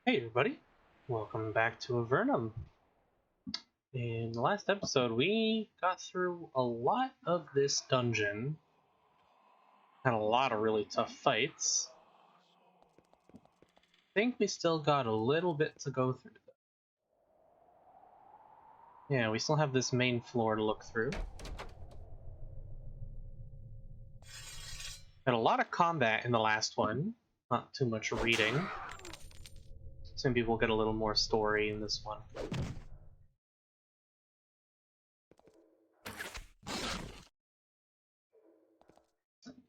Hey everybody, welcome back to Avernum. In the last episode, we got through a lot of this dungeon. Had a lot of really tough fights. I think we still got a little bit to go through. Yeah, we still have this main floor to look through. Had a lot of combat in the last one, not too much reading. So maybe we'll get a little more story in this one. I'm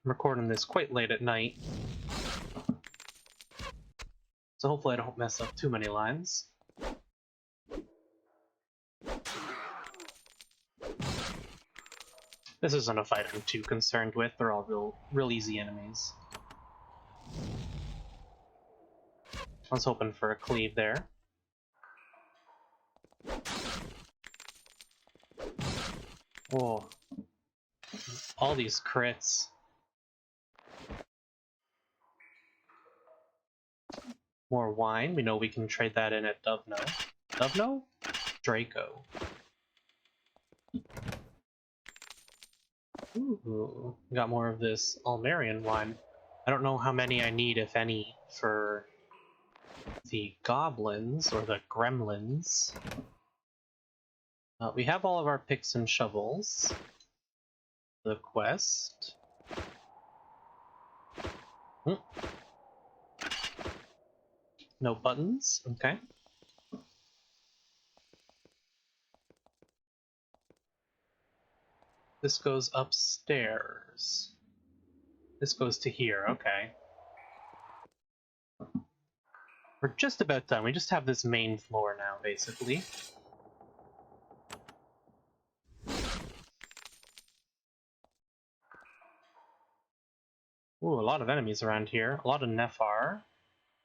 recording this quite late at night, so hopefully I don't mess up too many lines. This isn't a fight I'm too concerned with, they're all real easy enemies. I was hoping for a cleave there. Oh, all these crits. More wine. We know we can trade that in at Dovno. Dovno? Draco. Ooh, got more of this Almerian wine. I don't know how many I need, if any, for the goblins or the gremlins. We have all of our picks and shovels. The quest. No buttons. Okay. This goes upstairs. This goes to here. Okay. We're just about done. We just have this main floor now, basically. Ooh, a lot of enemies around here. A lot of Nephar.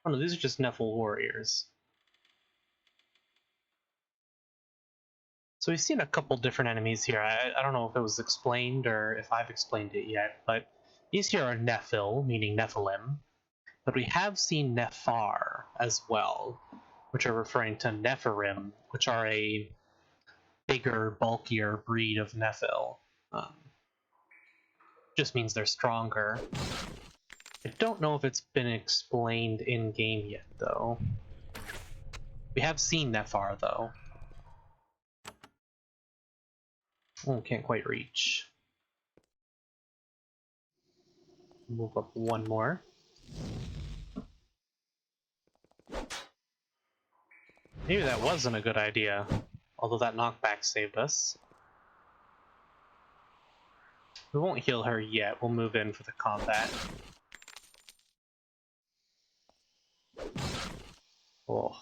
Oh no, these are just Nephil warriors. So we've seen a couple different enemies here. I don't know if it was explained or if I've explained it yet, but these here are Nephil, meaning Nephilim. But we have seen Nephar as well, which are referring to Nephirim, which are a bigger, bulkier breed of Nephil. Just means they're stronger. I don't know if it's been explained in-game yet, though. We have seen Nephar, though. Oh, can't quite reach. Move up one more. Maybe that wasn't a good idea, although that knockback saved us. We won't heal her yet, we'll move in for the combat. Oh.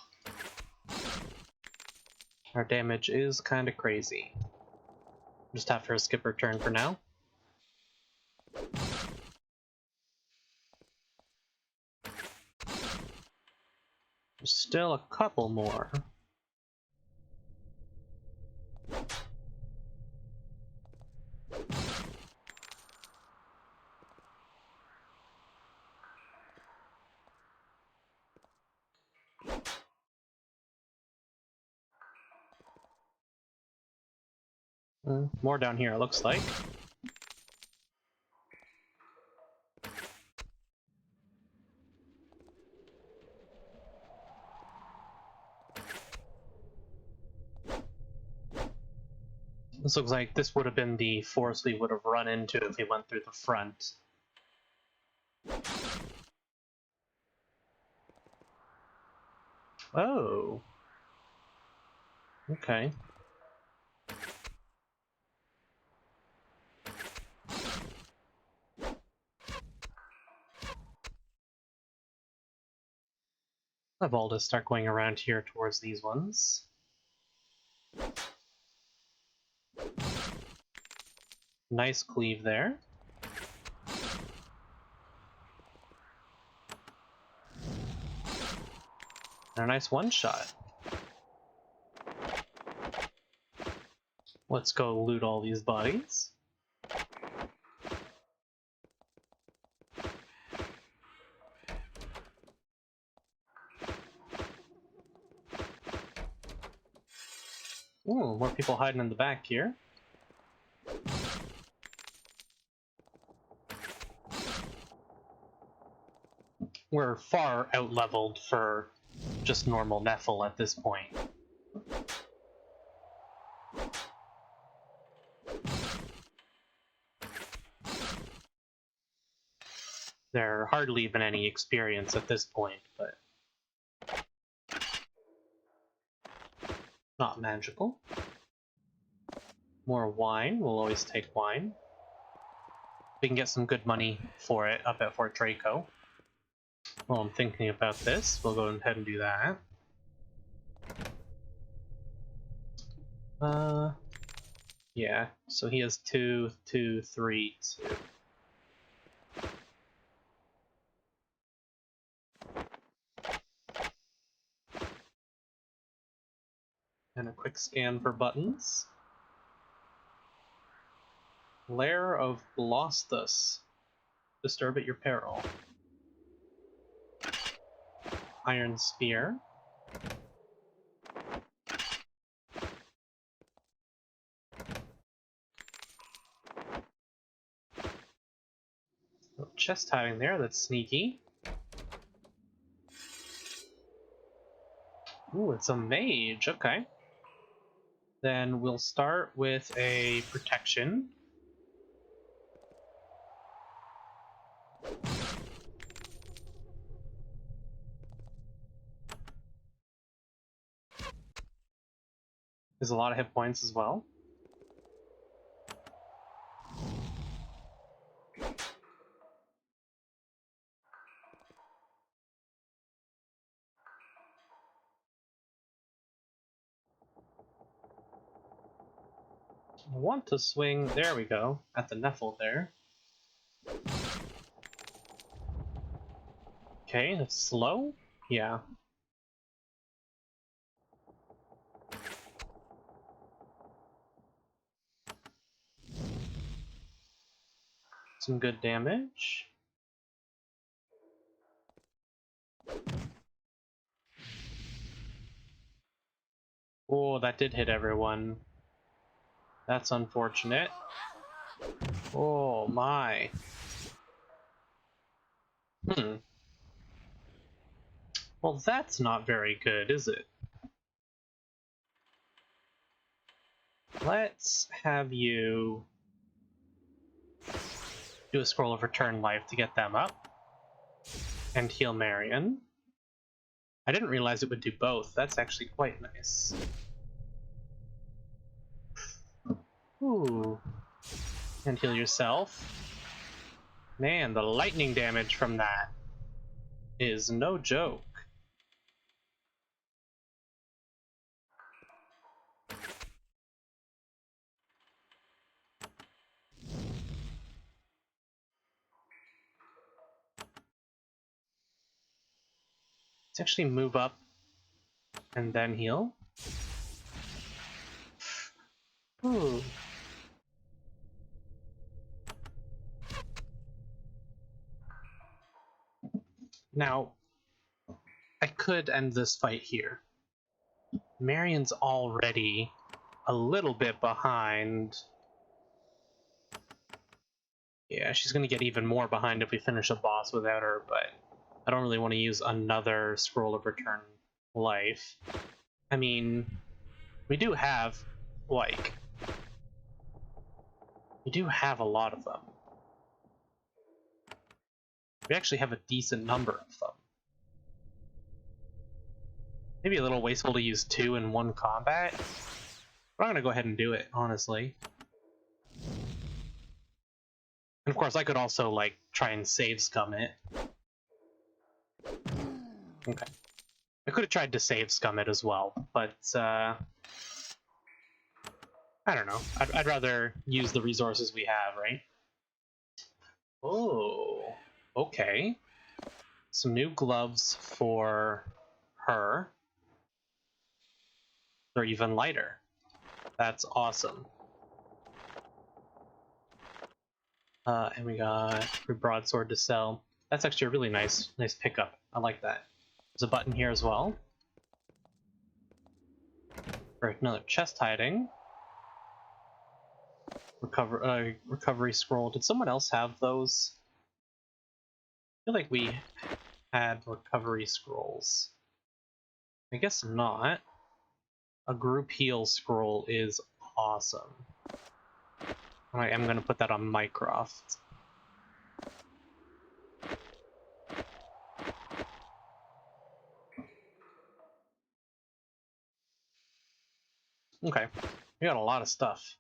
Our damage is kinda crazy. Just have her skip her turn for now. There's still a couple more. More down here, it looks like. This looks like this would have been the force we would have run into if we went through the front. Oh. Okay. Evolve to start going around here towards these ones. Nice cleave there. And a nice one-shot. Let's go loot all these bodies. Ooh, more people hiding in the back here. We're far out-leveled for just normal Nephil at this point. There are hardly even any experience at this point, but not magical. More wine, we'll always take wine. We can get some good money for it up at Fort Draco. While I'm thinking about this, we'll go ahead and do that. Yeah, so he has 2, 2, 3, 2. And a quick scan for buttons. Lair of Blostus. Disturb at your peril. Iron Spear. Little chest hiding there, that's sneaky. Ooh, it's a mage, okay. Then we'll start with a protection. There's a lot of hit points as well. I want to swing, there we go, at the Nephil there. Okay, that's slow? Yeah. Some good damage. Oh, that did hit everyone. That's unfortunate. Oh my. Well, that's not very good, is it? Let's have you do a scroll of return life to get them up. And heal Marion. I didn't realize it would do both. That's actually quite nice. Ooh. And heal yourself. Man, the lightning damage from that is no joke. Let's actually move up and then heal. Ooh. Now, I could end this fight here. Marion's already a little bit behind. Yeah, she's gonna get even more behind if we finish a boss without her, but I don't really want to use another Scroll of Return Life. I mean, we do have, like, we do have a lot of them. We actually have a decent number of them. Maybe a little wasteful to use 2 in one combat, but I'm gonna go ahead and do it, honestly. And of course, I could also, like, try and save scum it. Okay. I could have tried to save scum it as well, but, I don't know. I'd rather use the resources we have, right? Oh, okay. Some new gloves for her. They're even lighter. That's awesome. And we got a broadsword to sell. That's actually a really nice pickup. I like that. There's a button here as well. Right, another chest hiding. Recovery scroll. Did someone else have those? I feel like we had recovery scrolls. I guess not. A group heal scroll is awesome. I am going to put that on Mycroft. Okay, we got a lot of stuff.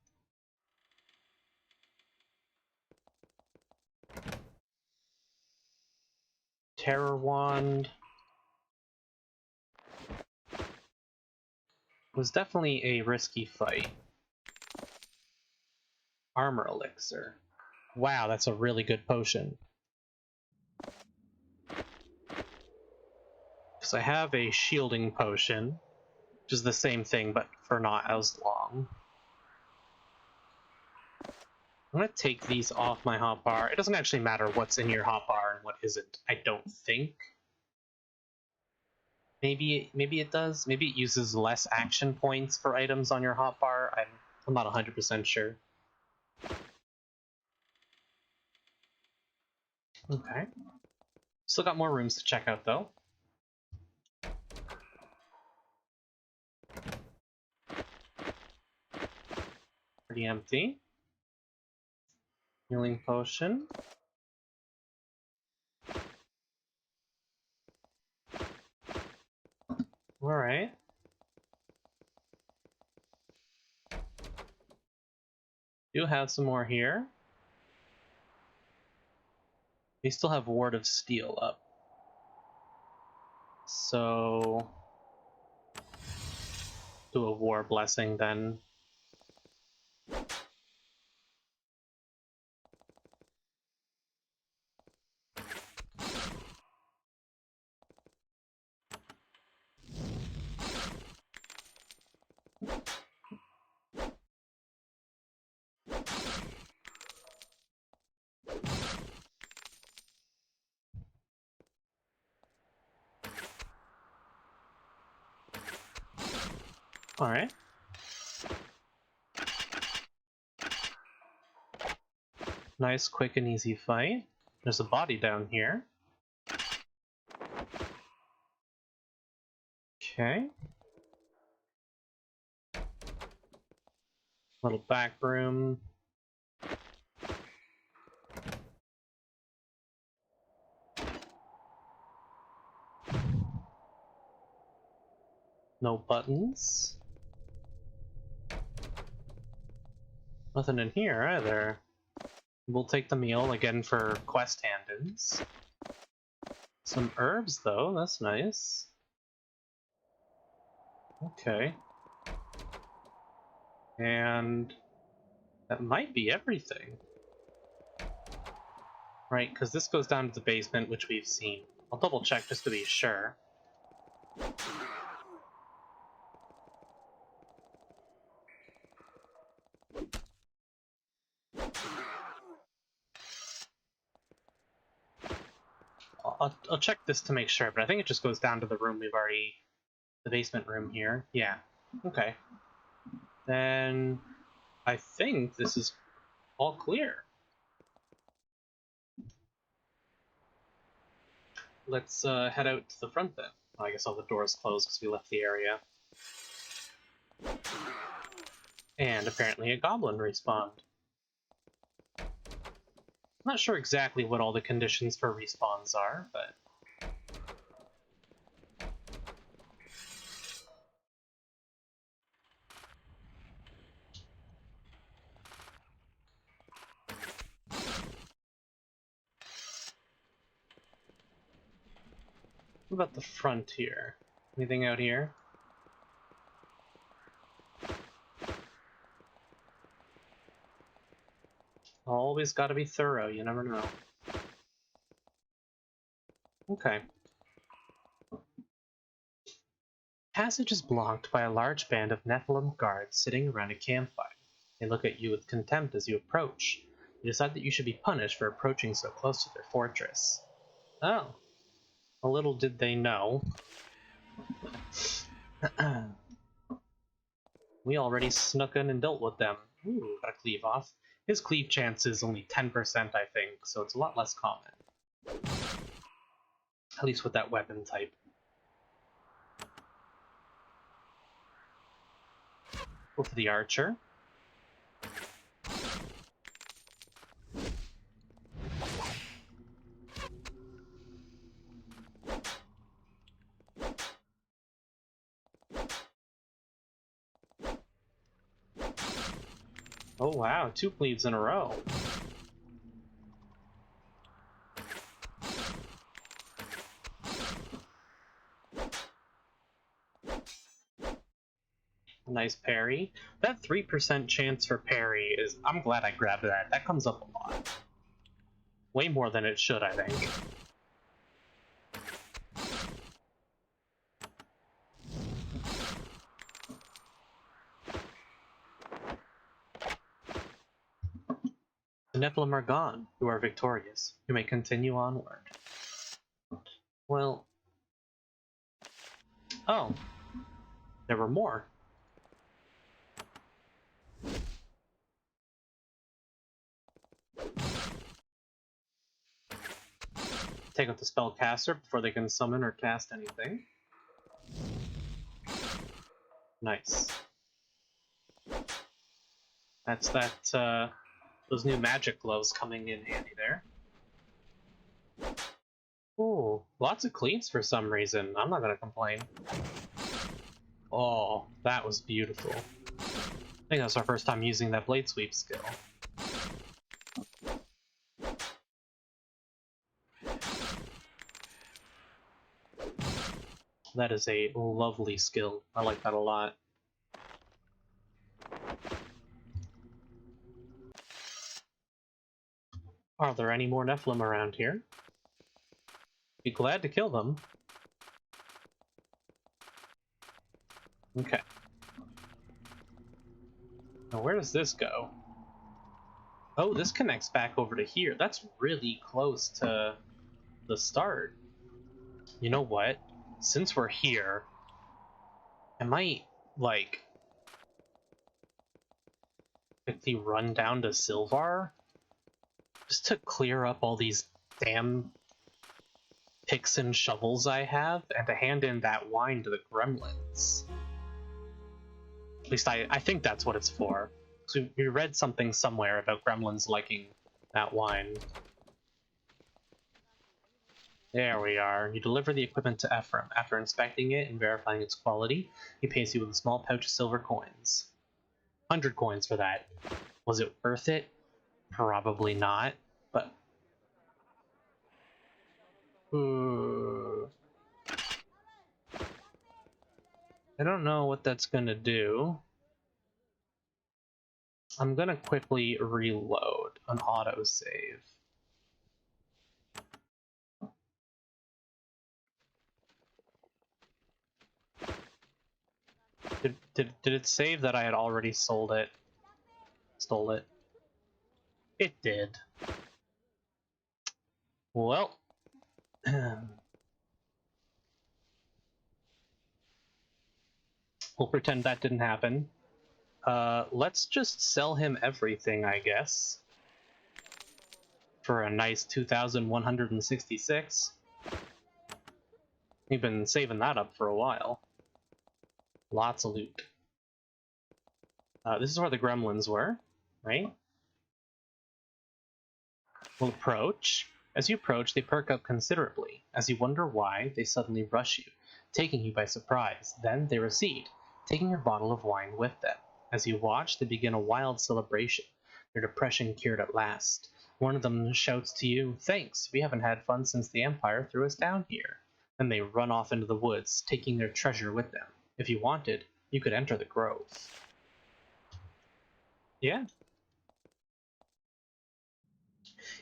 Terror Wand. Was definitely a risky fight. Armor Elixir. Wow, that's a really good potion. Because I have a shielding potion, which is the same thing, but for not as long. I'm going to take these off my hotbar. It doesn't actually matter what's in your hotbar and what isn't, I don't think. Maybe it does. Maybe it uses less action points for items on your hotbar. I'm not 100% sure. Okay. Still got more rooms to check out, though. Pretty empty. Healing potion. Alright. Do have some more here. We still have Ward of Steele up. So... do a War Blessing then. Alright. Nice, quick, and easy fight. There's a body down here. Okay. Little back room. No buttons. Nothing in here either. We'll take the meal again for quest hand-ins. Some herbs though, that's nice. Okay. And that might be everything. Right, because this goes down to the basement, which we've seen. I'll double check just to be sure. I'll check this to make sure, but I think it just goes down to the room we've already... the basement room here. Yeah. Okay. Then... I think this is all clear. Let's head out to the front then. Oh, I guess all the doors closed because we left the area. And apparently a goblin respawned. I'm not sure exactly what all the conditions for respawns are, but... what about the front here? Anything out here? Always gotta be thorough, you never know. Okay. Passage is blocked by a large band of Nephilim guards sitting around a campfire. They look at you with contempt as you approach. They decide that you should be punished for approaching so close to their fortress. Oh. A little did they know. We already snuck in and dealt with them. Ooh, got a cleave off. His cleave chance is only 10%, I think, so it's a lot less common. At least with that weapon type. Go for the archer. Oh wow, 2 cleaves in a row. Nice parry. That 3% chance for parry is... I'm glad I grabbed that. That comes up a lot. Way more than it should, I think. The Nephilim are gone. You are victorious. You may continue onward. Well... Oh. There were more. Take out the spellcaster before they can summon or cast anything. Nice. That's that, those new magic gloves coming in handy there. Ooh, lots of cleaves for some reason. I'm not gonna complain. Oh, that was beautiful. I think that's our first time using that blade sweep skill. That is a lovely skill. I like that a lot. Are there any more Nephilim around here? Be glad to kill them. Okay. Now where does this go? Oh, this connects back over to here. That's really close to the start. You know what? Since we're here, I might, like, quickly run down to Silvar just to clear up all these damn picks and shovels I have, and to hand in that wine to the gremlins. At least I think that's what it's for. So we read something somewhere about gremlins liking that wine. There we are. You deliver the equipment to Ephraim. After inspecting it and verifying its quality, he pays you with a small pouch of silver coins. 100 coins for that. Was it worth it? Probably not, but... I don't know what that's gonna do. I'm gonna quickly reload an autosave. Did it save that I had already sold it? Stole it? It did. Well... we'll pretend that didn't happen. Let's just sell him everything, I guess. For a nice 2,166. We've been saving that up for a while. Lots of loot. This is where the gremlins were, right? We'll approach. As you approach, they perk up considerably. As you wonder why, they suddenly rush you, taking you by surprise. Then they recede, taking your bottle of wine with them. As you watch, they begin a wild celebration, their depression cured at last. One of them shouts to you, "Thanks, we haven't had fun since the Empire threw us down here." Then they run off into the woods, taking their treasure with them. If you wanted, you could enter the grove. Yeah.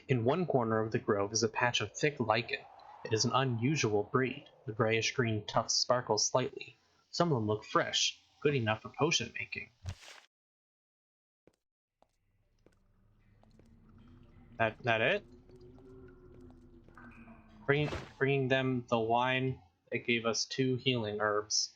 In one corner of the grove is a patch of thick lichen. It is an unusual breed. The grayish-green tufts sparkle slightly. Some of them look fresh, good enough for potion making. That it? Bringing them the wine. It gave us 2 healing herbs.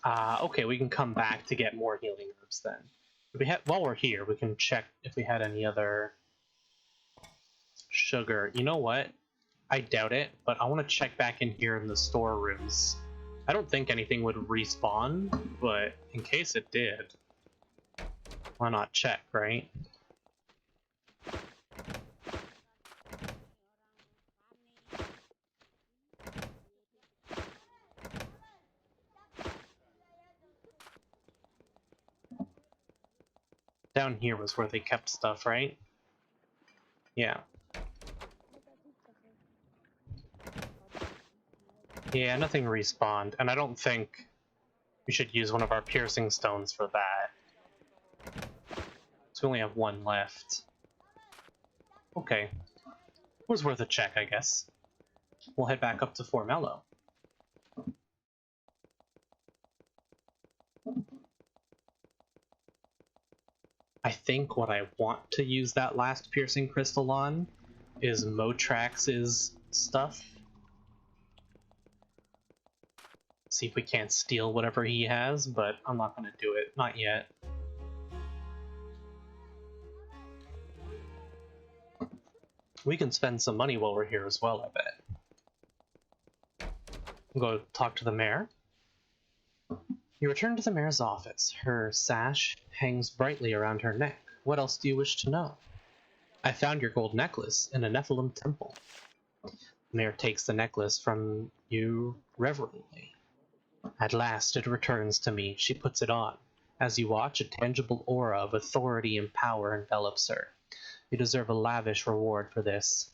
Okay, we can come back to get more healing herbs then. While we're here, we can check if we had any other sugar. You know what? I doubt it, but I want to check back in here in the storerooms. I don't think anything would respawn, but in case it did, why not check, right? Down here was where they kept stuff, right? Yeah. Yeah, nothing respawned, and I don't think we should use one of our piercing stones for that. So we only have one left. Okay. It was worth a check, I guess. We'll head back up to Fort Mello. I think what I want to use that last piercing crystal on is Motrax's stuff. See if we can't steal whatever he has, but I'm not going to do it. Not yet. We can spend some money while we're here as well, I bet. We'll go talk to the mayor. You return to the mayor's office. Her sash hangs brightly around her neck. What else do you wish to know? I found your gold necklace in a Nephilim temple. The mayor takes the necklace from you reverently. At last it returns to me. She puts it on. As you watch, a tangible aura of authority and power envelops her. You deserve a lavish reward for this.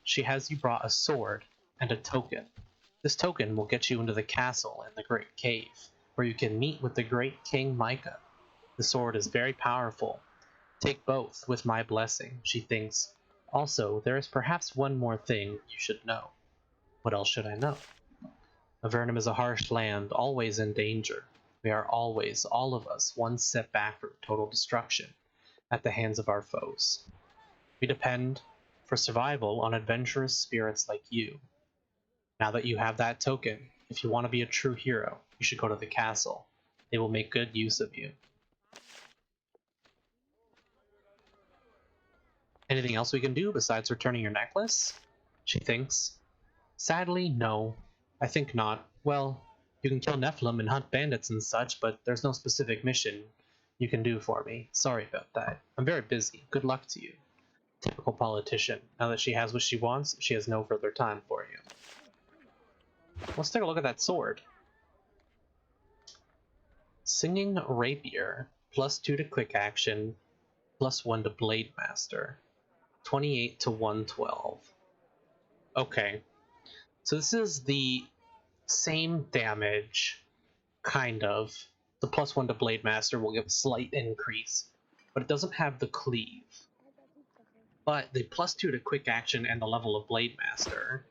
She has you brought a sword and a token. This token will get you into the castle in the Great Cave, where you can meet with the great King Micah. The sword is very powerful. Take both with my blessing, she thinks. Also, there is perhaps one more thing you should know. What else should I know? Avernum is a harsh land, always in danger. We are always, all of us, one step back from total destruction at the hands of our foes. We depend for survival on adventurous spirits like you. Now that you have that token, if you want to be a true hero, you should go to the castle. They will make good use of you. Anything else we can do besides returning your necklace? She thinks. Sadly, no. I think not. Well, you can kill Nephilim and hunt bandits and such, but there's no specific mission you can do for me. Sorry about that. I'm very busy. Good luck to you. Typical politician. Now that she has what she wants, she has no further time for you. Let's take a look at that sword. Singing Rapier. +2 to quick action. +1 to Blade Master. 28 to 112. Okay. So this is the same damage, kind of. The +1 to Blade Master will give a slight increase, but it doesn't have the cleave. But the +2 to quick action and the level of Blade Master,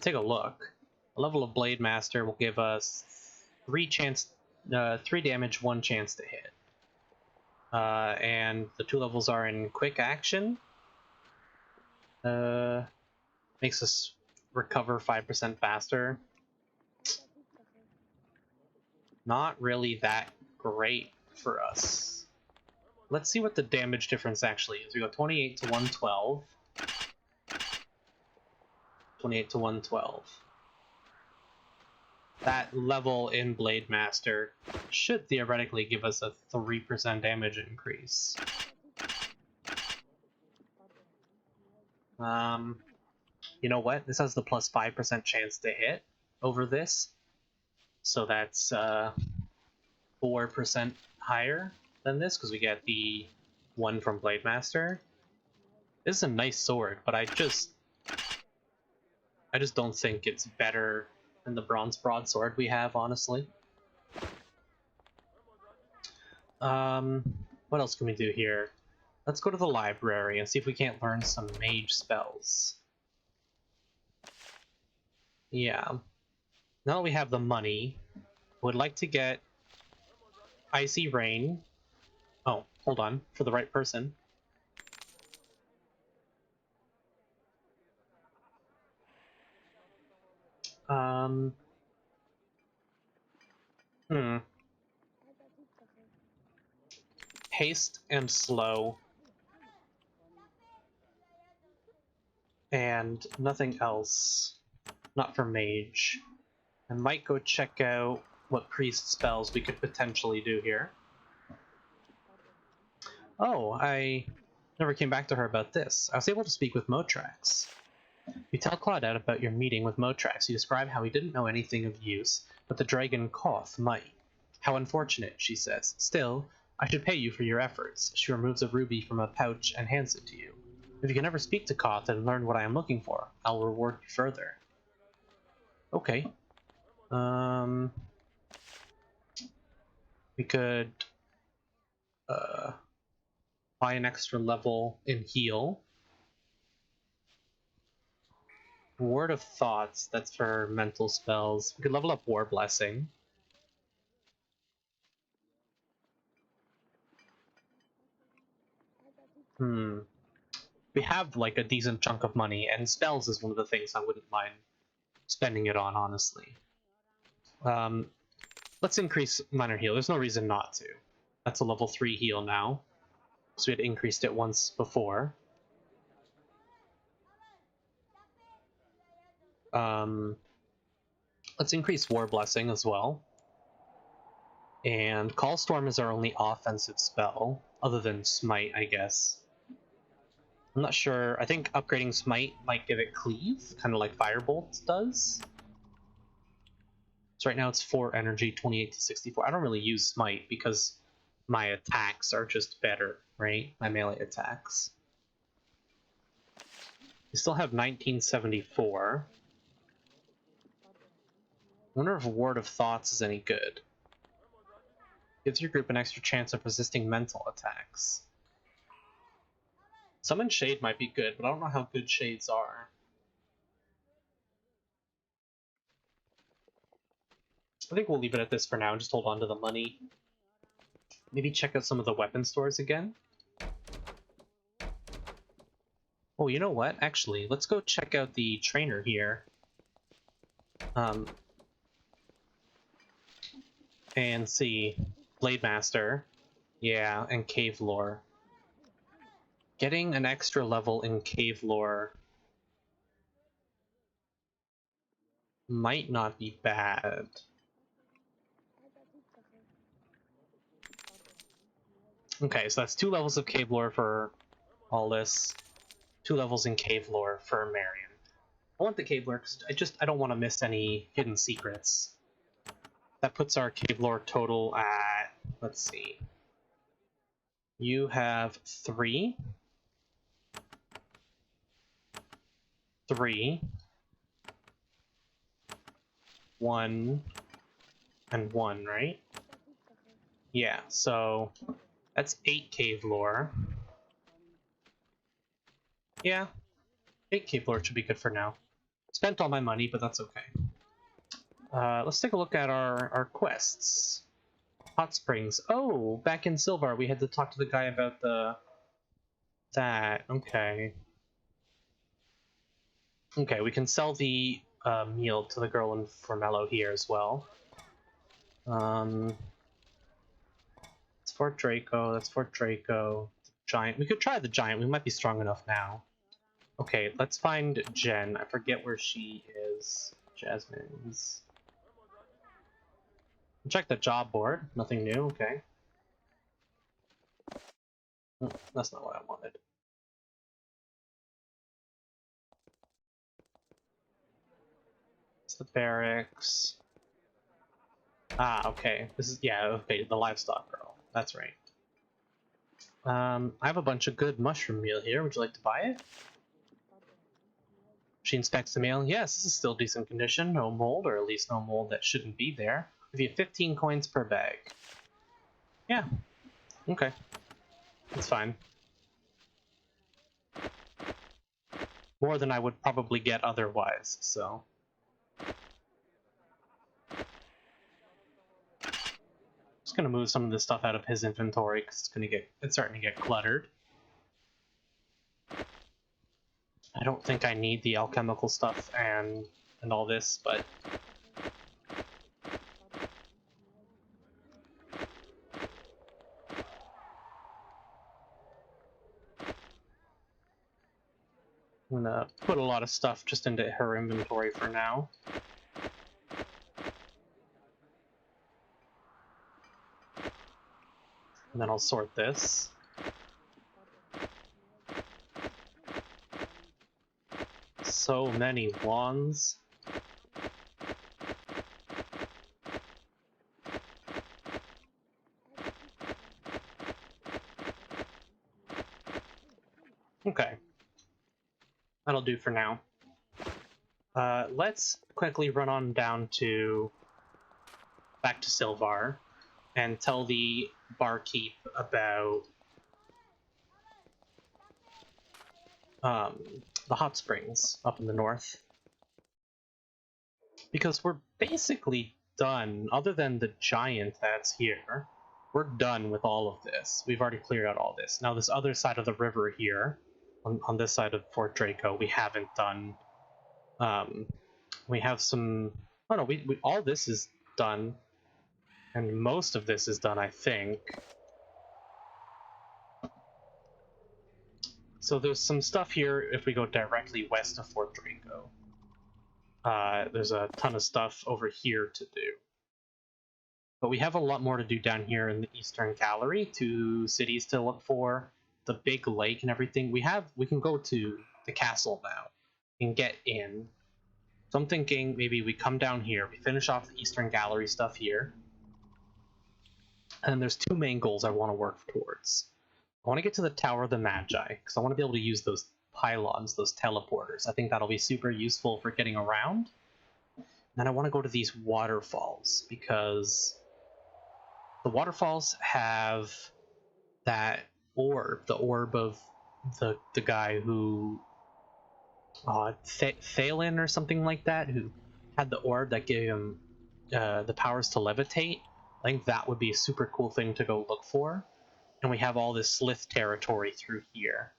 take a look. The level of Blade Master will give us 3 damage, 1 chance to hit. And the 2 levels are in quick action. Makes us recover 5% faster. Not really that great for us. Let's see what the damage difference actually is. We go 28 to 112. 28 to 112. That level in Blade Master should theoretically give us a 3% damage increase. You know what? This has the +5% chance to hit over this. So that's 4% higher than this, because we get the 1 from Blade Master. This is a nice sword, but I just don't think it's better than the Bronze Broadsword we have, honestly. What else can we do here? Let's go to the library and see if we can't learn some mage spells. Yeah. Now that we have the money, would like to get Icy Rain. Oh, hold on, for the right person. haste and slow. And nothing else. Not for mage. I might go check out what priest spells we could potentially do here. Oh, I never came back to her about this. I was able to speak with Motrax. You tell Claudette about your meeting with Motrax. You describe how he didn't know anything of use, but the dragon Koth might. How unfortunate, she says. Still, I should pay you for your efforts. She removes a ruby from a pouch and hands it to you. If you can ever speak to Koth and learn what I am looking for, I'll reward you further. Okay. We could buy an extra level in heal. Word of Thoughts, that's for mental spells. We could level up War Blessing. We have like a decent chunk of money, and spells is one of the things I wouldn't mind spending it on, honestly. Let's increase minor heal. There's no reason not to. That's a level 3 heal now. So we had increased it once before. Let's increase War Blessing as well. And Call Storm is our only offensive spell, other than Smite, I guess. I'm not sure. I think upgrading Smite might give it Cleave, kind of like Firebolt does. So right now it's 4 energy, 28 to 64. I don't really use Smite because my attacks are just better, right? My melee attacks. We still have 1974. I wonder if Word of Thoughts is any good. Gives your group an extra chance of resisting mental attacks. Summon Shade might be good, but I don't know how good Shades are. I think we'll leave it at this for now and just hold on to the money. Maybe check out some of the weapon stores again. Oh, you know what? Actually, let's go check out the trainer here. And see. Blade Master. Yeah, and Cave Lore. Getting an extra level in Cave Lore might not be bad. Okay, so that's 2 levels of Cave Lore for all this. 2 levels in Cave Lore for Marion. I want the Cave Lore because I don't want to miss any hidden secrets. That puts our Cave Lore total at, let's see. You have 3. 3. 1. And 1, right? Yeah, so that's 8 Cave Lore. Yeah, 8 Cave Lore should be good for now. Spent all my money, but that's okay. Let's take a look at our quests. Hot Springs. Oh, back in Sylvar, we had to talk to the guy about that. Okay. Okay, we can sell the meal to the girl in Formello here as well. It's Fort Draco. That's Fort Draco. Giant. We could try the giant. We might be strong enough now. Okay, let's find Jen. I forget where she is. Jasmine's. Check the job board. Nothing new. Okay. That's not what I wanted. It's the barracks. Ah, okay. This is, yeah, okay, the livestock girl. That's right. I have a bunch of good mushroom meal here. Would you like to buy it? She inspects the meal. Yes, this is still decent condition. No mold, or at least no mold that shouldn't be there. Give you 15 coins per bag. Yeah. Okay. That's fine. More than I would probably get otherwise, so. Just gonna move some of this stuff out of his inventory because it's starting to get cluttered. I don't think I need the alchemical stuff and all this, but put a lot of stuff just into her inventory for now. And then I'll sort this. So many wands. Okay. That'll do for now. Let's quickly run on down back to Silvar and tell the barkeep about the hot springs up in the north. Because we're basically done, other than the giant that's here, we're done with all of this. We've already cleared out all this. Now this other side of the river here, on this side of Fort Draco, we haven't done. We have some... Oh no, we all this is done. And most of this is done, I think. So there's some stuff here if we go directly west of Fort Draco. There's a ton of stuff over here to do. But we have a lot more to do down here in the Eastern Gallery, 2 cities to look for, the big lake and everything. We can go to the castle now and get in. So I'm thinking maybe we come down here, we finish off the Eastern Gallery stuff here. And there's 2 main goals I want to work towards. I want to get to the Tower of the Magi, because I want to be able to use those pylons, those teleporters. I think that'll be super useful for getting around. And I want to go to these waterfalls, because the waterfalls have that orb, the orb of the guy who... Thalen or something like that, who had the orb that gave him the powers to levitate. I think that would be a super cool thing to go look for. And we have all this Slith territory through here.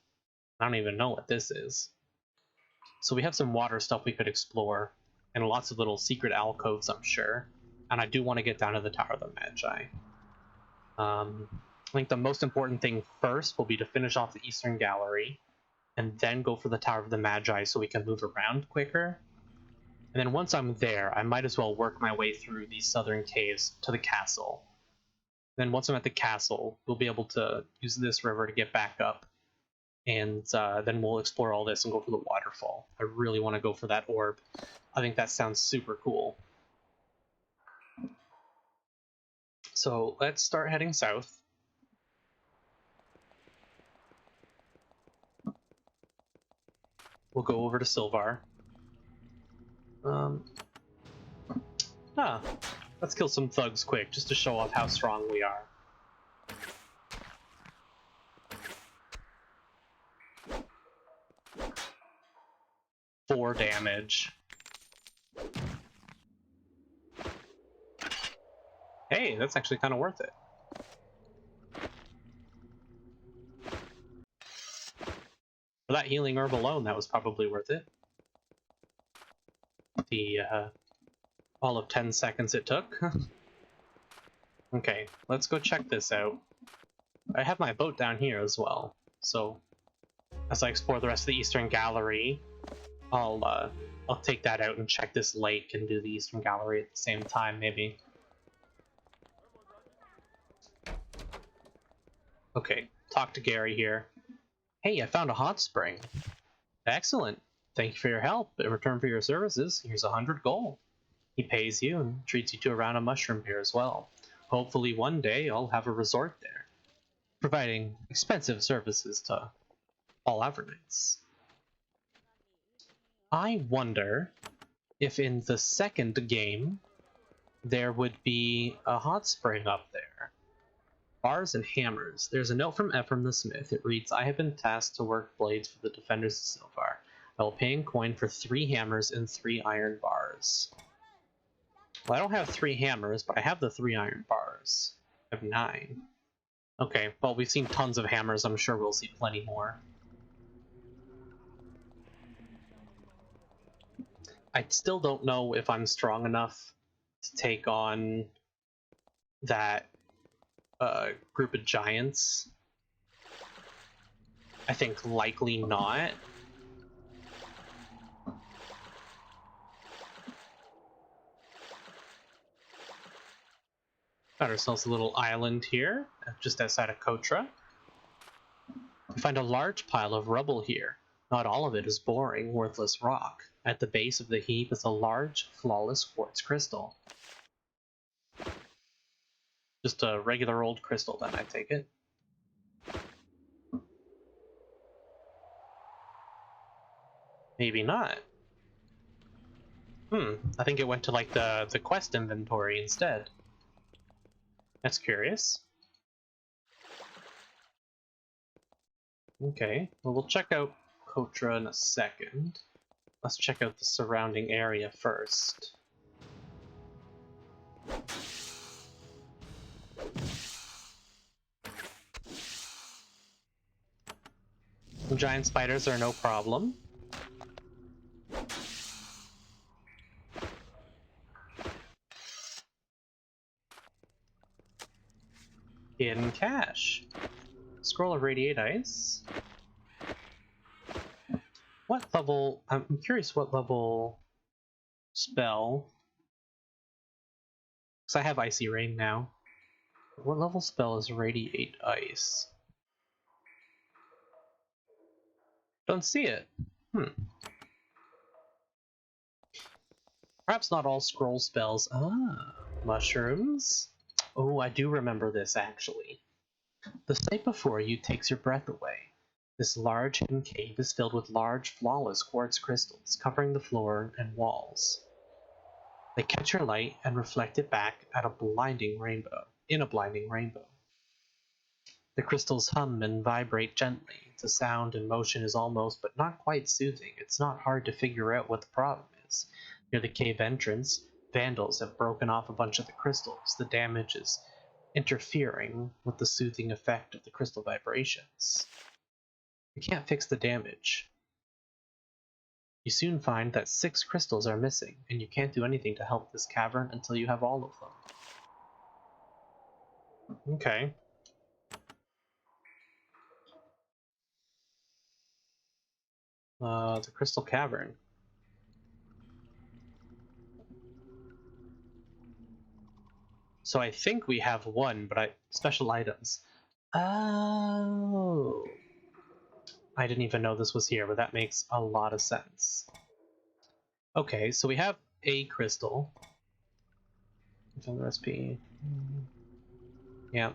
I don't even know what this is. So we have some water stuff we could explore, and lots of little secret alcoves, I'm sure. And I do want to get down to the Tower of the Magi. I think the most important thing first will be to finish off the Eastern Gallery, and then go for the Tower of the Magi so we can move around quicker. And then once I'm there, I might as well work my way through these southern caves to the castle. Then once I'm at the castle, we'll be able to use this river to get back up. And then we'll explore all this and go for the waterfall. I really want to go for that orb. I think that sounds super cool. So let's start heading south. We'll go over to Silvar. Let's kill some thugs quick, just to show off how strong we are. Four damage. Hey, that's actually kind of worth it. For that healing herb alone, that was probably worth it. The, all of 10 seconds it took. Okay, let's go check this out. I have my boat down here as well, so as I explore the rest of the Eastern Gallery, I'll take that out and check this lake and do the Eastern Gallery at the same time, maybe. Okay, talk to Gary here. Hey, I found a hot spring. Excellent. Thank you for your help. In return for your services, here's 100 gold. He pays you and treats you to a round of mushroom beer as well. Hopefully one day I'll have a resort there, providing expensive services to all Avernites. I wonder if in the second game there would be a hot spring up there. Bars and hammers. There's a note from Ephraim the Smith. It reads, I have been tasked to work blades for the defenders of Silvar. I will pay in coin for 3 hammers and 3 iron bars. Well, I don't have 3 hammers, but I have the 3 iron bars. I have 9. Okay, well, we've seen tons of hammers. I'm sure we'll see plenty more. I still don't know if I'm strong enough to take on that group of giants. I think likely not. Got ourselves a little island here, just outside of Cotra. We find a large pile of rubble here. Not all of it is boring, worthless rock. At the base of the heap is a large, flawless quartz crystal. Just a regular old crystal, then, I take it. Maybe not. I think it went to, like, the quest inventory instead. That's curious. Okay, well, we'll check out Cotra in a second. Let's check out the surrounding area first. The giant spiders are no problem. Hidden cache. Scroll of radiate ice. What level? I'm curious what level spell. Because I have Icy Rain now. What level spell is radiate ice? Don't see it. Perhaps not all scroll spells. Mushrooms? Oh, I do remember this, actually. The sight before you takes your breath away. This large hidden cave is filled with large, flawless quartz crystals covering the floor and walls. They catch your light and reflect it back in a blinding rainbow. The crystals hum and vibrate gently. The sound and motion is almost, but not quite soothing. It's not hard to figure out what the problem is. Near the cave entrance, vandals have broken off a bunch of the crystals. The damage is interfering with the soothing effect of the crystal vibrations. You can't fix the damage. You soon find that 6 crystals are missing, and you can't do anything to help this cavern until you have all of them. Okay. The Crystal Cavern. So I think we have one, but special items. Oh. I didn't even know this was here, but that makes a lot of sense. Okay, so we have a crystal. Found the recipe. Yeah.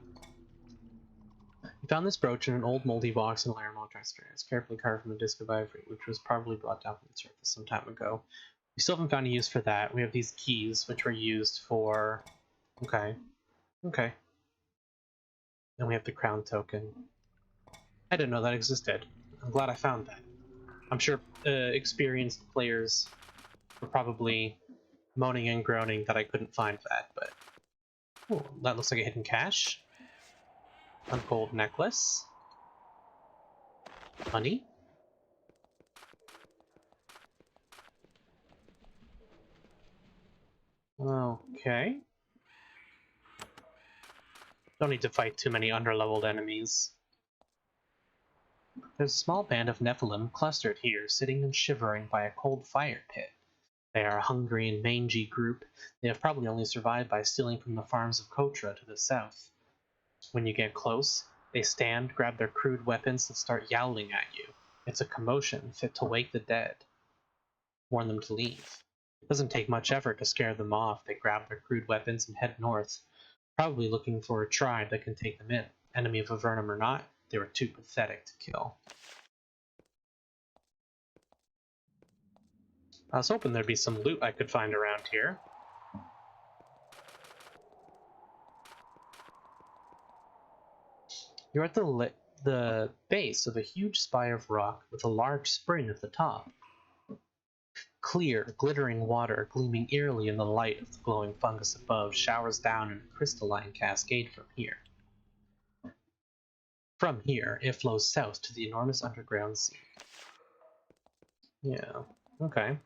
We found this brooch in an old moldy box in Laramore Dresser. It's carefully carved from a disc of ivory, which was probably brought down from the surface some time ago. We still haven't found a use for that. We have these keys, which were used for... Okay. Okay. And we have the crown token. I didn't know that existed. I'm glad I found that. I'm sure experienced players were probably moaning and groaning that I couldn't find that, but... Ooh, that looks like a hidden cache. A gold necklace. Money. Okay. Don't need to fight too many underleveled enemies. There's a small band of Nephilim clustered here, sitting and shivering by a cold fire pit. They are a hungry and mangy group. They have probably only survived by stealing from the farms of Cotra to the south. When you get close, they stand, grab their crude weapons, and start yowling at you. It's a commotion fit to wake the dead. Warn them to leave. It doesn't take much effort to scare them off. They grab their crude weapons and head north, probably looking for a tribe that can take them in. Enemy of Avernum or not, they were too pathetic to kill. I was hoping there'd be some loot I could find around here. You're at the base of a huge spire of rock with a large spring at the top. Clear, glittering water, gleaming eerily in the light of the glowing fungus above, showers down in a crystalline cascade from here. From here, it flows south to the enormous underground sea. Yeah, okay.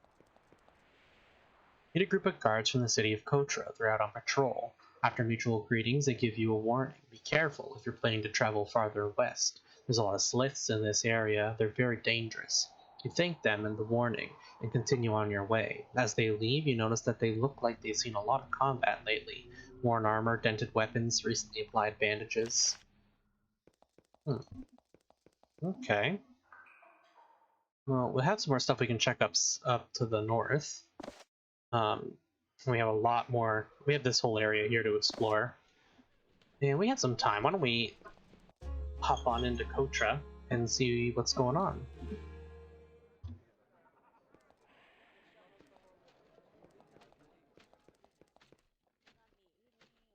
Meet a group of guards from the city of Cotra. They're out on patrol. After mutual greetings, they give you a warning. Be careful if you're planning to travel farther west. There's a lot of sliths in this area. They're very dangerous. You thank them and the warning, and continue on your way. As they leave, you notice that they look like they've seen a lot of combat lately. Worn armor, dented weapons, recently applied bandages. Okay. Well, we have some more stuff we can check up to the north. We have a lot more. We have this whole area here to explore. And we had some time. Why don't we hop on into Cotra and see what's going on?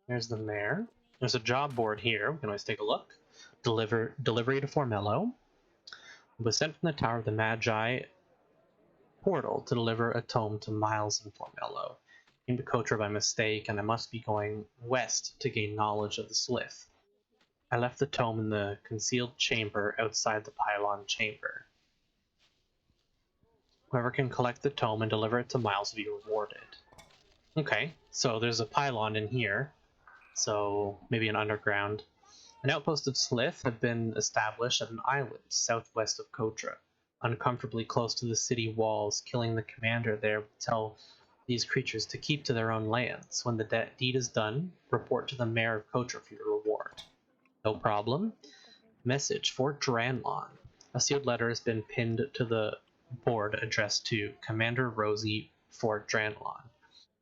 There's the mayor. There's a job board here. We can always take a look. Delivery to Formello. Was sent from the Tower of the Magi portal to deliver a tome to Miles and Formello. Came to Cotra by mistake, and I must be going west to gain knowledge of the Slith. I left the tome in the concealed chamber outside the pylon chamber. Whoever can collect the tome and deliver it to Miles will be rewarded. Okay, so there's a pylon in here, so maybe an underground. An outpost of Slith had been established at an island southwest of Cotra, uncomfortably close to the city walls. Killing the commander there would tell these creatures to keep to their own lands. When the deed is done, report to the mayor of Cotra for your reward. No problem. Message for Dranlon. A sealed letter has been pinned to the board addressed to Commander Rosie for Dranlon.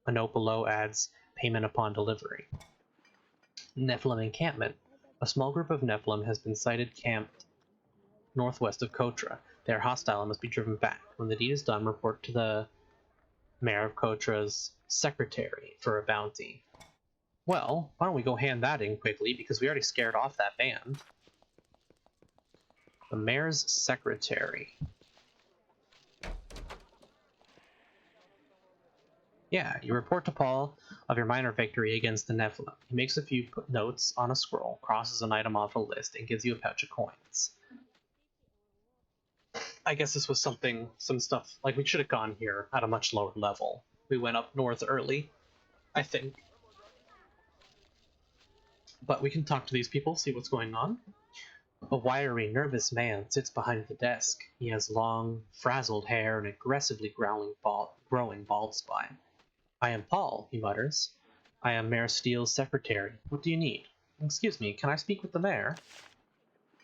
A note below adds payment upon delivery. Nephilim encampment. A small group of Nephilim has been sighted camped northwest of Cotra. They are hostile and must be driven back. When the deed is done, report to the mayor of Cotra's secretary for a bounty. Well, why don't we go hand that in quickly, because we already scared off that band. The mayor's secretary. Yeah, you report to Paul of your minor victory against the Nephilim. He makes a few notes on a scroll, crosses an item off a list, and gives you a pouch of coins. I guess this was some stuff, like we should have gone here at a much lower level. We went up north early, I think. But we can talk to these people, see what's going on. A wiry, nervous man sits behind the desk. He has long, frazzled hair and aggressively growing bald spine. I am Paul, he mutters. I am Mayor Steele's secretary. What do you need? Excuse me, can I speak with the mayor?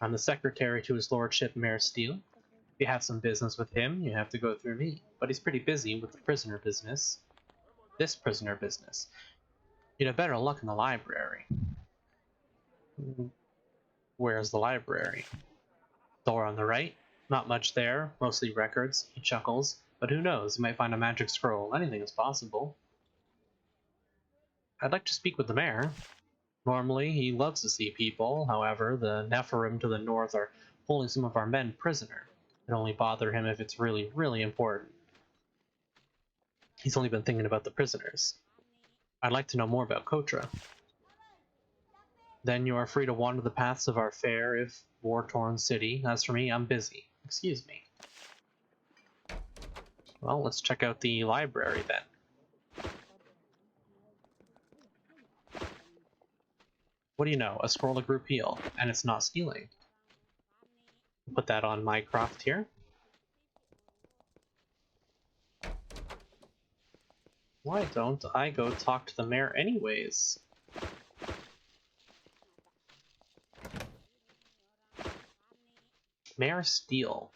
I'm the secretary to his lordship, Mayor Steele. If you have some business with him, you have to go through me. But he's pretty busy with the prisoner business. This prisoner business. You'd have better luck in the library. Where's the library? Door on the right. Not much there, mostly records. He chuckles. But who knows, you might find a magic scroll. Anything is possible. I'd like to speak with the mayor. Normally, he loves to see people. However, the Nephilim to the north are holding some of our men prisoner. It'd only bother him if it's really, really important. He's only been thinking about the prisoners. I'd like to know more about Cotra. Then you are free to wander the paths of our fair, if war-torn city. As for me, I'm busy. Excuse me. Well, let's check out the library then. What do you know? A scroll of group heal, and it's not stealing. Put that on Mycroft here. Why don't I go talk to the mayor anyways? Mayor Steele.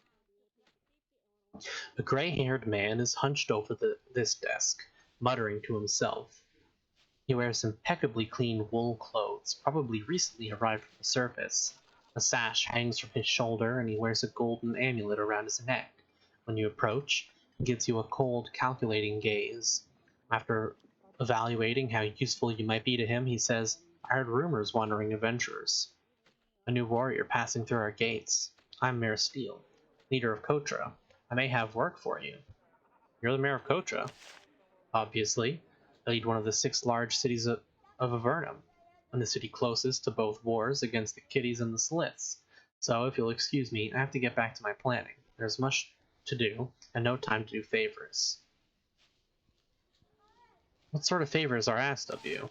A gray-haired man is hunched over this desk, muttering to himself. He wears impeccably clean wool clothes, probably recently arrived from the surface. A sash hangs from his shoulder, and he wears a golden amulet around his neck. When you approach, he gives you a cold, calculating gaze. After evaluating how useful you might be to him, he says, I heard rumors wandering adventurers. A new warrior passing through our gates. I'm Mayor Steele, leader of Cotra. I may have work for you. You're the mayor of Cotra. Obviously, I lead one of the 6 large cities of Avernum, and the city closest to both wars against the Kitties and the Sliths. So, if you'll excuse me, I have to get back to my planning. There's much to do, and no time to do favors. What sort of favors are asked of you?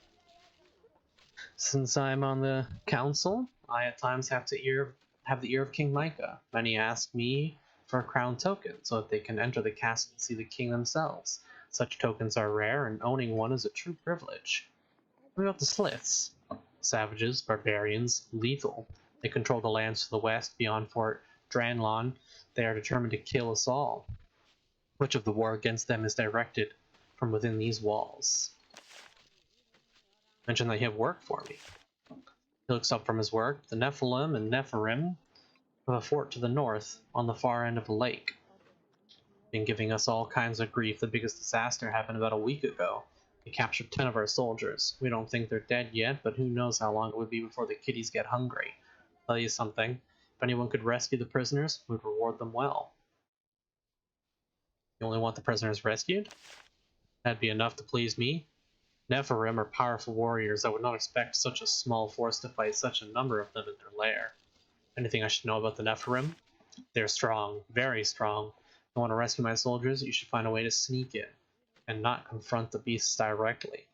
Since I'm on the council, I at times have the ear of King Micah. Many ask me for a crown token, so that they can enter the castle and see the king themselves. Such tokens are rare, and owning one is a true privilege. What about the Sliths? Savages, barbarians, lethal. They control the lands to the west beyond Fort Dranlon. They are determined to kill us all. Much of the war against them is directed from within these walls. Mention that you have work for me. He looks up from his work. The Nephilim and Nephirim have a fort to the north, on the far end of a lake. Been giving us all kinds of grief. The biggest disaster happened about a week ago. They captured 10 of our soldiers. We don't think they're dead yet, but who knows how long it would be before the kiddies get hungry. I'll tell you something. If anyone could rescue the prisoners, we'd reward them well. You only want the prisoners rescued? That'd be enough to please me. Nephirim are powerful warriors. I would not expect such a small force to fight such a number of them in their lair. Anything I should know about the Nephirim? They're strong, very strong. If you want to rescue my soldiers, you should find a way to sneak in, and not confront the beasts directly.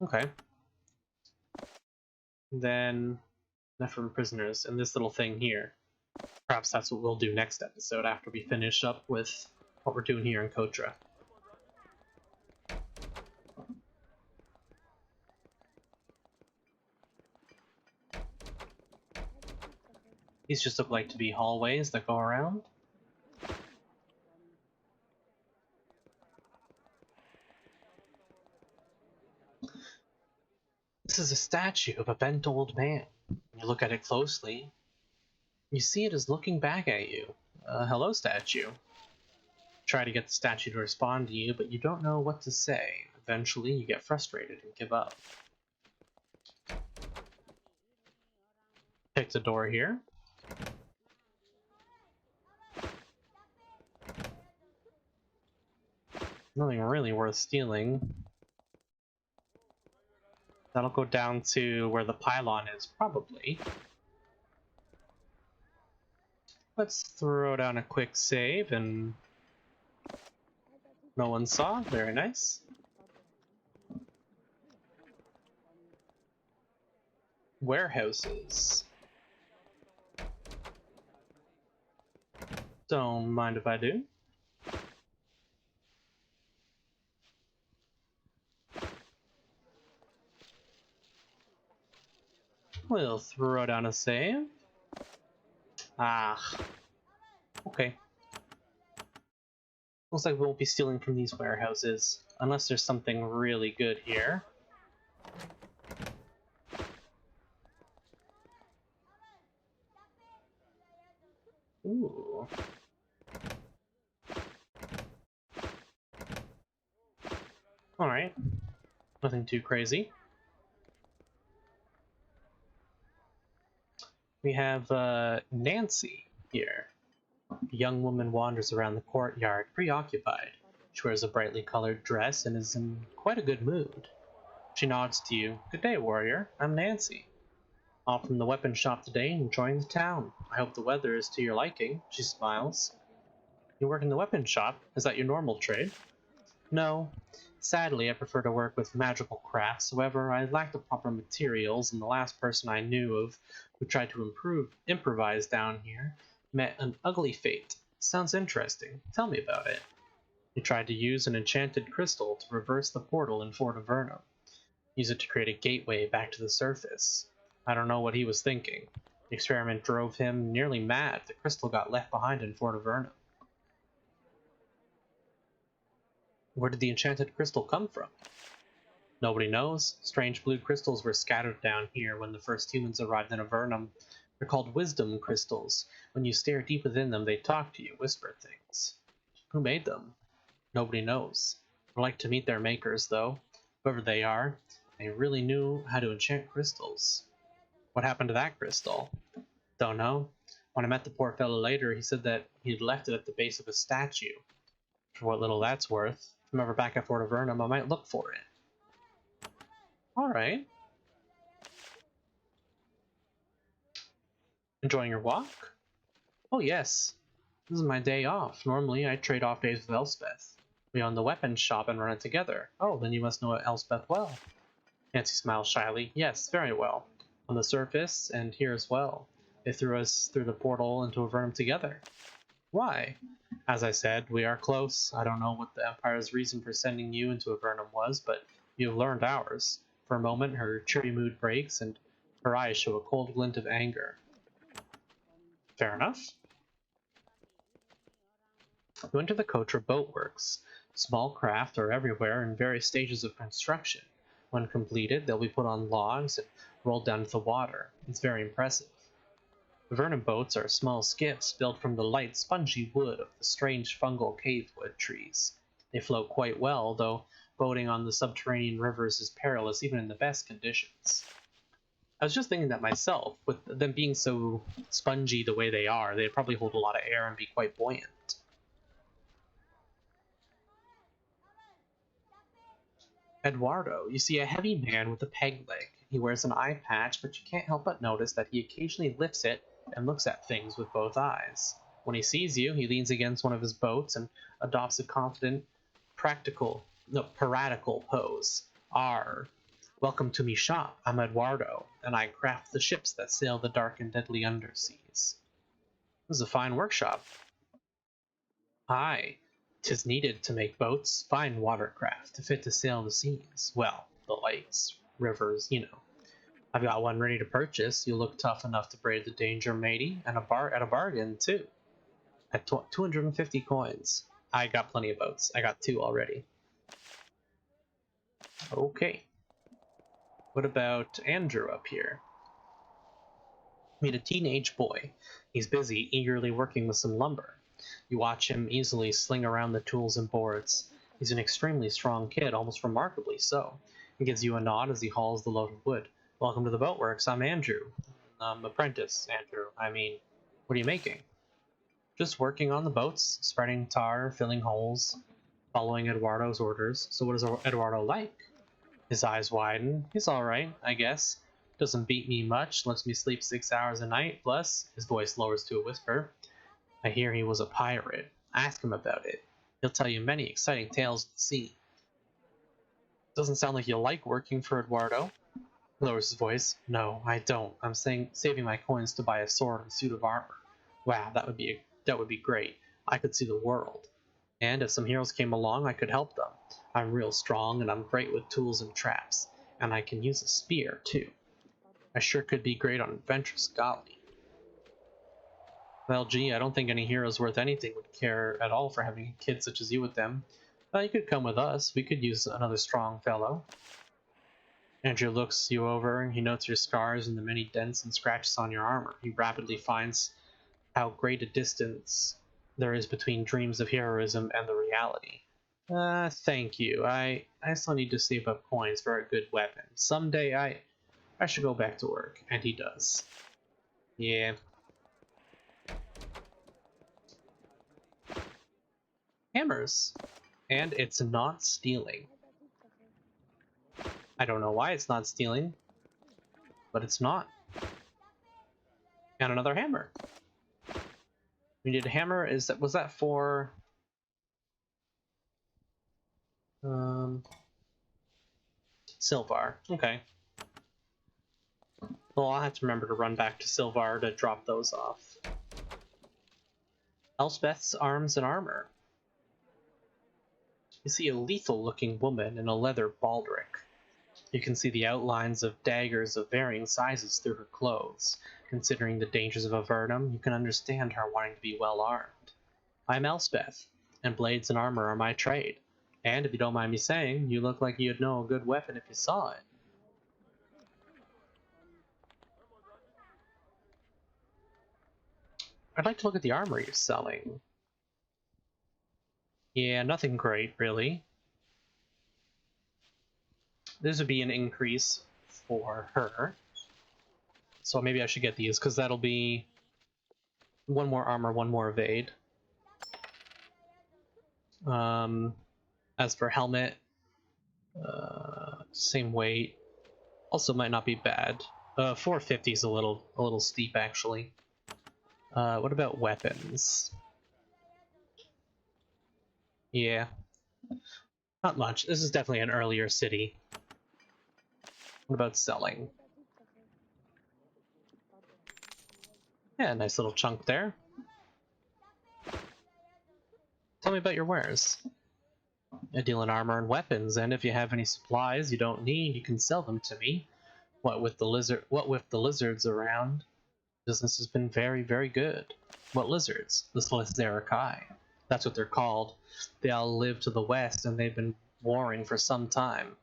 Okay. Then, Nephirim prisoners, and this little thing here. Perhaps that's what we'll do next episode after we finish up with what we're doing here in Cotra. These just look like to be hallways that go around. This is a statue of a bent old man. When you look at it closely, you see it is looking back at you. Hello, statue. Try to get the statue to respond to you, but you don't know what to say. Eventually, you get frustrated and give up. Pick the door here. Nothing really worth stealing. That'll go down to where the pylon is, probably. Let's throw down a quick save, and no one saw. Very nice. Warehouses. Don't mind if I do. We'll throw down a save. Ah. Okay. Looks like we won't be stealing from these warehouses, unless there's something really good here. Ooh. Alright. Nothing too crazy. We have Nancy here. A young woman wanders around the courtyard, preoccupied. She wears a brightly colored dress and is in quite a good mood. She nods to you. Good day, warrior. I'm Nancy. Off from the weapon shop today and enjoying the town. I hope the weather is to your liking. She smiles. You work in the weapon shop? Is that your normal trade? No. Sadly, I prefer to work with magical crafts. However, I lack the proper materials, and the last person I knew of who tried to improvise down here met an ugly fate. Sounds interesting. Tell me about it. He tried to use an enchanted crystal to reverse the portal in Fort Avernum. Use it to create a gateway back to the surface. I don't know what he was thinking. The experiment drove him nearly mad. The crystal got left behind in Fort Avernum. Where did the enchanted crystal come from? Nobody knows. Strange blue crystals were scattered down here when the first humans arrived in Avernum. They're called wisdom crystals. When you stare deep within them, they talk to you, whisper things. Who made them? Nobody knows. I'd like to meet their makers, though. Whoever they are, they really knew how to enchant crystals. What happened to that crystal? Don't know. When I met the poor fellow later, he said that he'd left it at the base of a statue. For what little that's worth, if I'm ever back at Fort Avernum, I might look for it. Alright. Enjoying your walk? Oh yes. This is my day off. Normally, I trade off days with Elspeth. We own the weapons shop and run it together. Oh, then you must know Elspeth well. Nancy smiles shyly. Yes, very well. On the surface, and here as well. They threw us through the portal into Avernum together. Why? As I said, we are close. I don't know what the Empire's reason for sending you into Avernum was, but you've learned ours. For a moment, her cheery mood breaks, and her eyes show a cold glint of anger. Fair enough. You enter the Cotra boatworks. Small craft are everywhere in various stages of construction. When completed, they'll be put on logs and rolled down to the water. It's very impressive. Avernum boats are small skiffs built from the light, spongy wood of the strange fungal cavewood trees. They float quite well, though boating on the subterranean rivers is perilous even in the best conditions. I was just thinking that myself, with them being so spongy the way they are, they'd probably hold a lot of air and be quite buoyant. Eduardo, you see a heavy man with a peg leg. He wears an eye patch, but you can't help but notice that he occasionally lifts it and looks at things with both eyes. When he sees you, he leans against one of his boats and adopts a confident, piratical pose. Arr. Welcome to me shop. I'm Eduardo, and I craft the ships that sail the dark and deadly underseas. This is a fine workshop. Aye, 'tis needed to make boats, fine watercraft, fit to sail the seas. Well, the lakes, rivers, you know. I've got one ready to purchase. You look tough enough to brave the danger, matey, and at a bargain, too. At 250 coins. I got plenty of boats. I got 2 already. Okay. What about Andrew up here? Meet a teenage boy. He's busy, eagerly working with some lumber. You watch him easily sling around the tools and boards. He's an extremely strong kid, almost remarkably so. He gives you a nod as he hauls the load of wood. Welcome to the boatworks. I'm Andrew. Apprentice Andrew. What are you making? Just working on the boats, spreading tar, filling holes, following Eduardo's orders. So what is Eduardo like? His eyes widen. He's alright, I guess. Doesn't beat me much, lets me sleep 6 hours a night, plus, his voice lowers to a whisper, I hear he was a pirate. Ask him about it. He'll tell you many exciting tales of the sea. Doesn't sound like you like working for Eduardo. Lowers his voice. No, I don't. I'm saving my coins to buy a sword and suit of armor. Wow, that would be great. I could see the world. And if some heroes came along, I could help them. I'm real strong, and I'm great with tools and traps. And I can use a spear, too. I sure could be great on adventures, golly. Well, gee, I don't think any heroes worth anything would care at all for having a kid such as you with them. You could come with us. We could use another strong fellow. Andrew looks you over, and he notes your scars and the many dents and scratches on your armor. He rapidly finds how great a distance there is between dreams of heroism and the reality. Thank you. I still need to save up coins for a good weapon. Someday I should go back to work. And he does. Yeah. Hammers. And it's not stealing. I don't know why it's not stealing, but it's not. And another hammer. We need a hammer. Was that for Silvar? Okay. Well, I'll have to remember to run back to Silvar to drop those off. Elspeth's arms and armor. You see a lethal-looking woman in a leather baldric. You can see the outlines of daggers of varying sizes through her clothes. Considering the dangers of Avernum, you can understand her wanting to be well armed. I'm Elspeth, and blades and armor are my trade. And if you don't mind me saying, you look like you'd know a good weapon if you saw it. I'd like to look at the armor you're selling. Yeah, nothing great, really. This would be an increase for her. So maybe I should get these, because that'll be 1 more armor, 1 more evade. As for helmet, same weight. Also might not be bad. 450 is a little steep, actually. What about weapons? Yeah. Not much. This is definitely an earlier city. What about selling? Yeah, nice little chunk there. Tell me about your wares. I deal in armor and weapons, and if you have any supplies you don't need, you can sell them to me. What with the lizards around, business has been very, very good. What lizards? The Slithzerakai. That's what they're called. They all live to the west, and they've been warring for some time.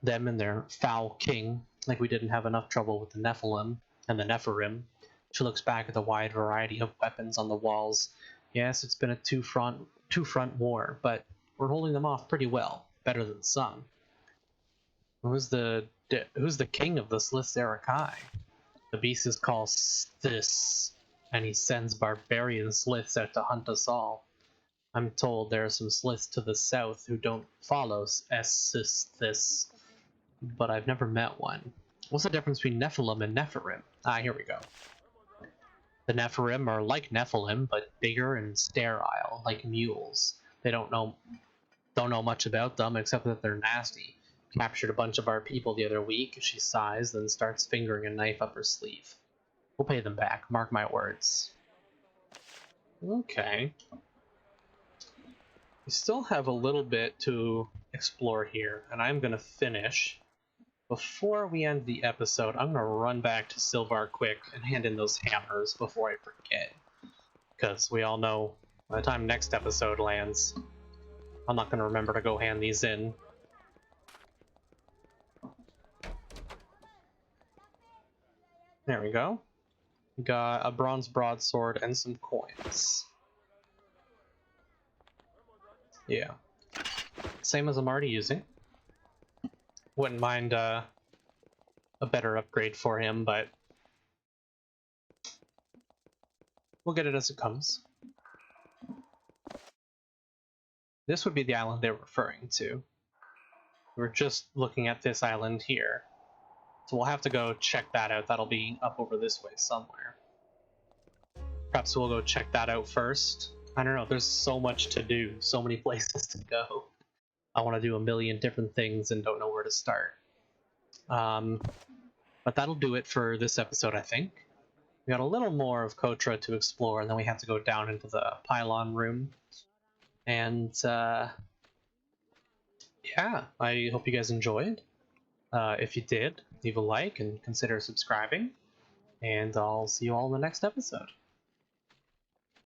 Them and their foul king, like we didn't have enough trouble with the Nephilim and the Nephirim. She looks back at the wide variety of weapons on the walls. Yes, it's been a two-front war, but we're holding them off pretty well, better than some. Who's the king of the Slithzerakai? The beast is called Sthis, and he sends barbarian Sliths out to hunt us all. I'm told there are some Sliths to the south who don't follow Sthis, but I've never met one. What's the difference between Nephilim and Nephirim? Ah, here we go. The Nephirim are like Nephilim, but bigger and sterile, like mules. They don't know much about them except that they're nasty. Captured a bunch of our people the other week. She sighs, then starts fingering a knife up her sleeve. We'll pay them back, mark my words. Okay. We still have a little bit to explore here, and I'm going to finish. Before we end the episode, I'm going to run back to Sylvar quick and hand in those hammers before I forget. Because we all know, by the time next episode lands, I'm not going to remember to go hand these in. There we go. We got a bronze broadsword and some coins. Yeah. Same as I'm already using. Wouldn't mind a better upgrade for him, but we'll get it as it comes. This would be the island they're referring to. We're just looking at this island here. So we'll have to go check that out. That'll be up over this way somewhere. Perhaps we'll go check that out first. I don't know, there's so much to do, so many places to go. I want to do a million different things and don't know where to start. But that'll do it for this episode, I think. We got a little more of Cotra to explore, and then we have to go down into the pylon room. And, yeah, I hope you guys enjoyed. If you did, leave a like and consider subscribing. And I'll see you all in the next episode.